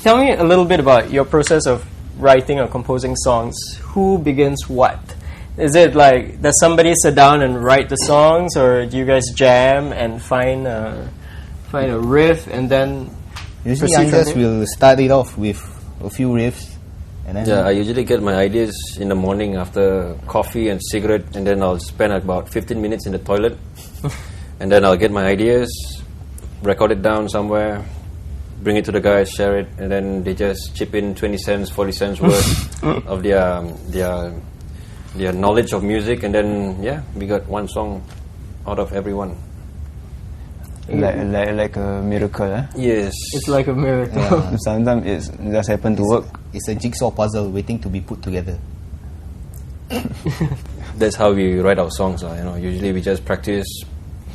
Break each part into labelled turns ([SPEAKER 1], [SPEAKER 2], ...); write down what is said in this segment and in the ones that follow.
[SPEAKER 1] tell me a little bit about your process of writing or composing songs. Who begins what? Is it like, does somebody sit down and write the songs, or do you guys jam and find a riff and then
[SPEAKER 2] usually Anjas will start it off with a few riffs, and then
[SPEAKER 3] I usually get my ideas in the morning after coffee and cigarette, and then I'll spend about 15 minutes in the toilet and then I'll get my ideas, record it down somewhere, bring it to the guys, share it, and then they just chip in 20 cents, 40 cents worth of their knowledge of music, and then we got one song out of everyone.
[SPEAKER 4] Like a miracle, eh?
[SPEAKER 3] Yes.
[SPEAKER 1] It's like a miracle.
[SPEAKER 4] Yeah. Sometimes it just happen to work.
[SPEAKER 2] It's a jigsaw puzzle waiting to be put together.
[SPEAKER 3] That's how we write our songs. Usually we just practice.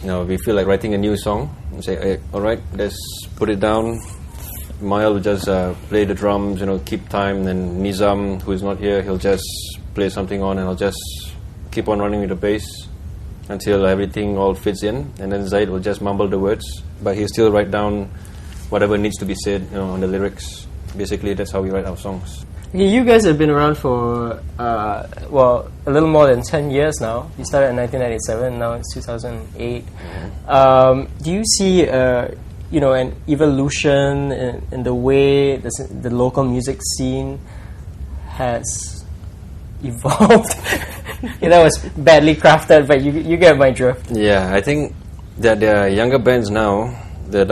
[SPEAKER 3] We feel like writing a new song and say, hey, all right, let's put it down. Maya will just play the drums, keep time. Then Nizam, who is not here, he'll just play something on, and I'll just keep on running with the bass until everything all fits in, and then Zaid will just mumble the words, but he'll still write down whatever needs to be said, on the lyrics. Basically, that's how we write our songs.
[SPEAKER 1] Okay, you guys have been around for a little more than 10 years now. You started in 1997, now it's 2008. Do you see an evolution in the way the local music scene has evolved? That was badly crafted, but you get my drift.
[SPEAKER 3] Yeah, I think that there are younger bands now that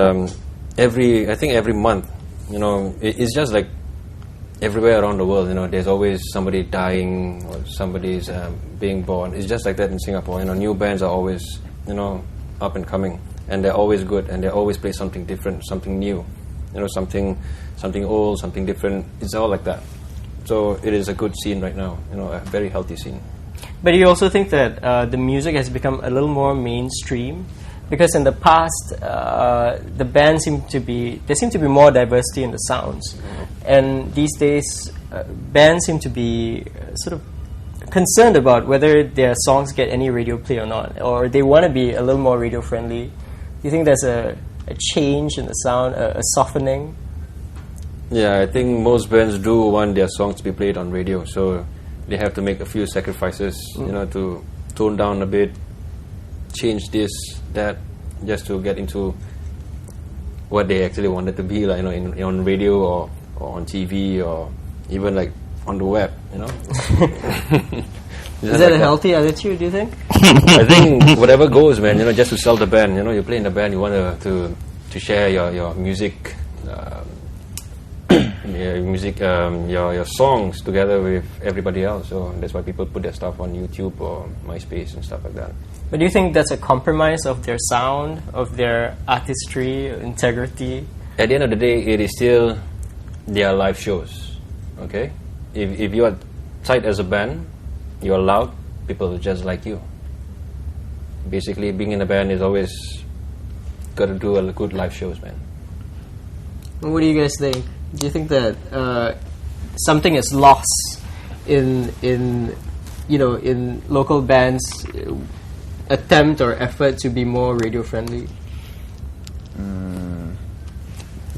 [SPEAKER 3] every month, it's just like everywhere around the world, there's always somebody dying or somebody's being born. It's just like that in Singapore. New bands are always, up and coming, and they're always good, and they always play something different, something new, something old, something different. It's all like that. So it is a good scene right now, a very healthy scene.
[SPEAKER 1] But you also think that the music has become a little more mainstream? Because in the past, the bands seem to be more diversity in the sounds. And these days, bands seem to be sort of concerned about whether their songs get any radio play or not, or they want to be a little more radio friendly. Do you think there's a change in the sound, a softening?
[SPEAKER 3] Yeah, I think most bands do want their songs to be played on radio, so they have to make a few sacrifices, to tone down a bit, change this, that, just to get into what they actually wanted to be, like, on radio or on TV or even like on the web,
[SPEAKER 1] Is that a healthy attitude, do you think?
[SPEAKER 3] I think whatever goes, man, just to sell the band, you play in the band, you want to share your music, your songs together with everybody else. So that's why people put their stuff on YouTube or MySpace and stuff like that.
[SPEAKER 1] But do you think that's a compromise of their sound, of their artistry, integrity?
[SPEAKER 3] At the end of the day, it is still their live shows. Okay, if you are tight as a band, you are loud, people will just like you. Basically, being in a band is always got to do a good live shows, man.
[SPEAKER 1] What do you guys think? Do you think that something is lost in local bands' attempt or effort to be more radio friendly?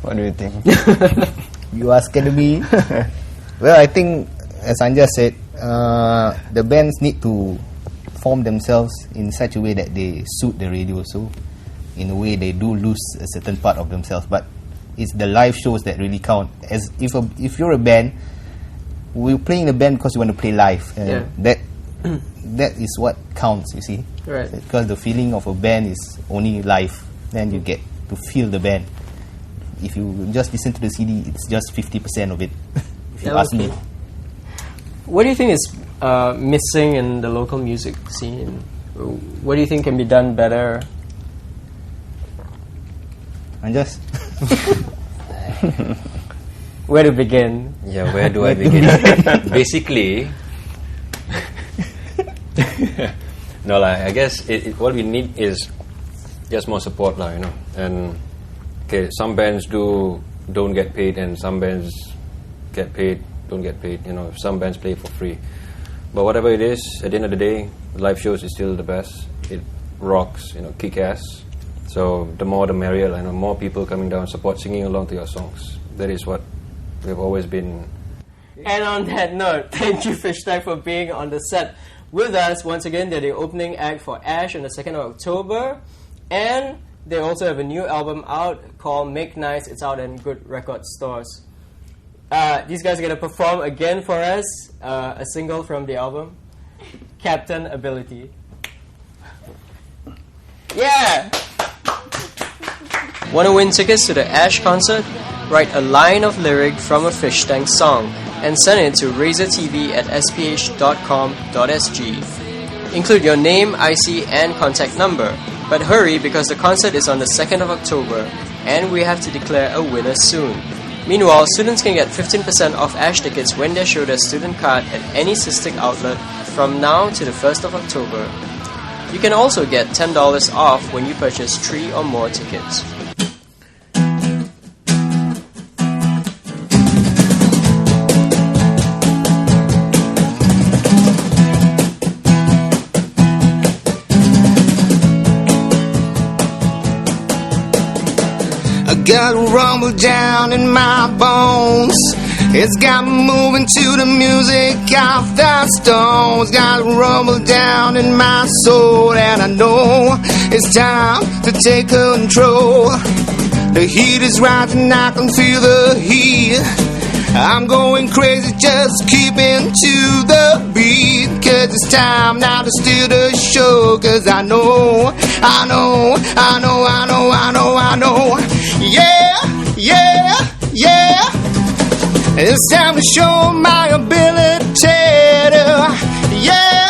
[SPEAKER 4] What do you think?
[SPEAKER 2] You asking me? Well, I think, as Anja said, the bands need to form themselves in such a way that they suit the radio. So, in a way, they do lose a certain part of themselves. But it's the live shows that really count. As if you're a band, we're playing the band because you want to play live. That is what counts. You see,
[SPEAKER 1] right?
[SPEAKER 2] Because the feeling of a band is only live. Then you get to feel the band. If you just listen to the CD, it's just 50% of it. If you ask me.
[SPEAKER 1] What do you think is missing in the local music scene? What do you think can be done better?
[SPEAKER 2] And just
[SPEAKER 1] where to begin?
[SPEAKER 3] Yeah, where do I begin? Basically, no, I guess what we need is just more support, And okay, some bands don't get paid, and some bands get paid, don't get paid. Some bands play for free. But whatever it is, at the end of the day, live shows is still the best. It rocks, kick ass. So the more the merrier, more people coming down, singing along to your songs. that is what we've always been.
[SPEAKER 1] And on that note, thank you, Fishtank, for being on the set with us. Once again, they're the opening act for Ash on the 2nd of October. And they also have a new album out called Make Nice. It's out in good record stores. These guys are going to perform again for us, a single from the album, Captain Ability. Yeah! Want to win tickets to the Ash concert? Write a line of lyric from a Fishtank song and send it to razortv@sph.com.sg. Include your name, IC, and contact number. But hurry, because the concert is on the 2nd of October and we have to declare a winner soon. Meanwhile, students can get 15% off Ash tickets when they show their student card at any Cystic outlet from now to the 1st of October. You can also get $10 off when you purchase 3 or more tickets.
[SPEAKER 2] Got a rumble down in my bones. It's got me moving to the music of the Stones. Got a rumble down in my soul, and I know it's time to take control. The heat is rising, I can feel the heat. I'm going crazy, just keeping to the beat. Cause it's time now to steal the show. Cause I know. Yeah. It's time to show my ability. Yeah.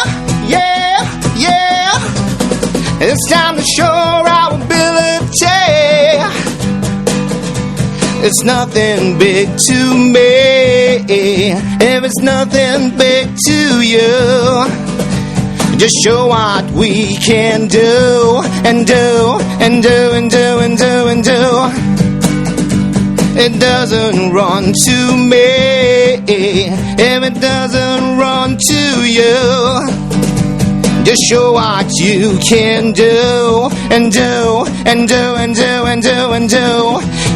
[SPEAKER 2] It's time to show our ability. It's nothing big to me if it's nothing big to you. Just show what we can do and do. It doesn't run to me if it doesn't run to you. Just show what you can do and do.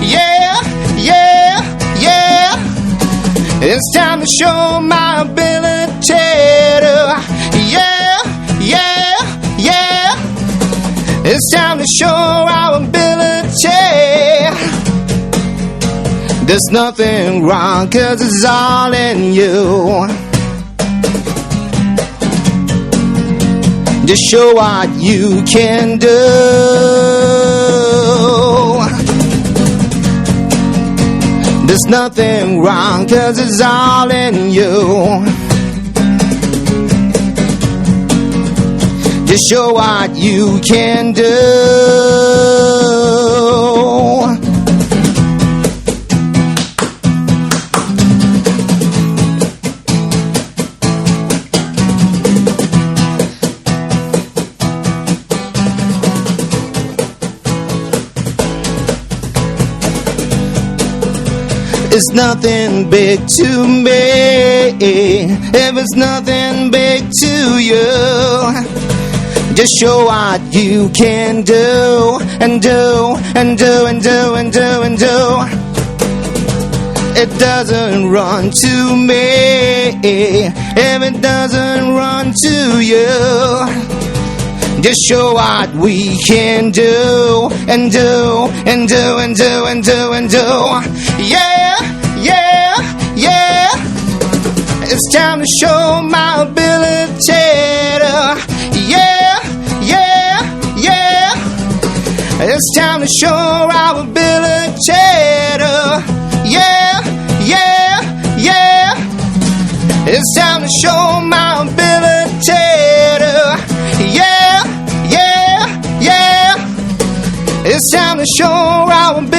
[SPEAKER 2] Yeah. It's time to show my ability. Yeah. It's time to show our ability. There's nothing wrong, cause it's all in you. Just show what you can do. There's nothing wrong, cause it's all in you. Just show what you can do. It's nothing big to me if it's nothing big to you. Just show what you can do and do. It doesn't run to me if it doesn't run to you. Just show what we can do and do. Yeah. It's time to show my ability. Yeah. It's time to show our ability. Yeah. It's time to show my ability. Yeah. It's time to show our ability.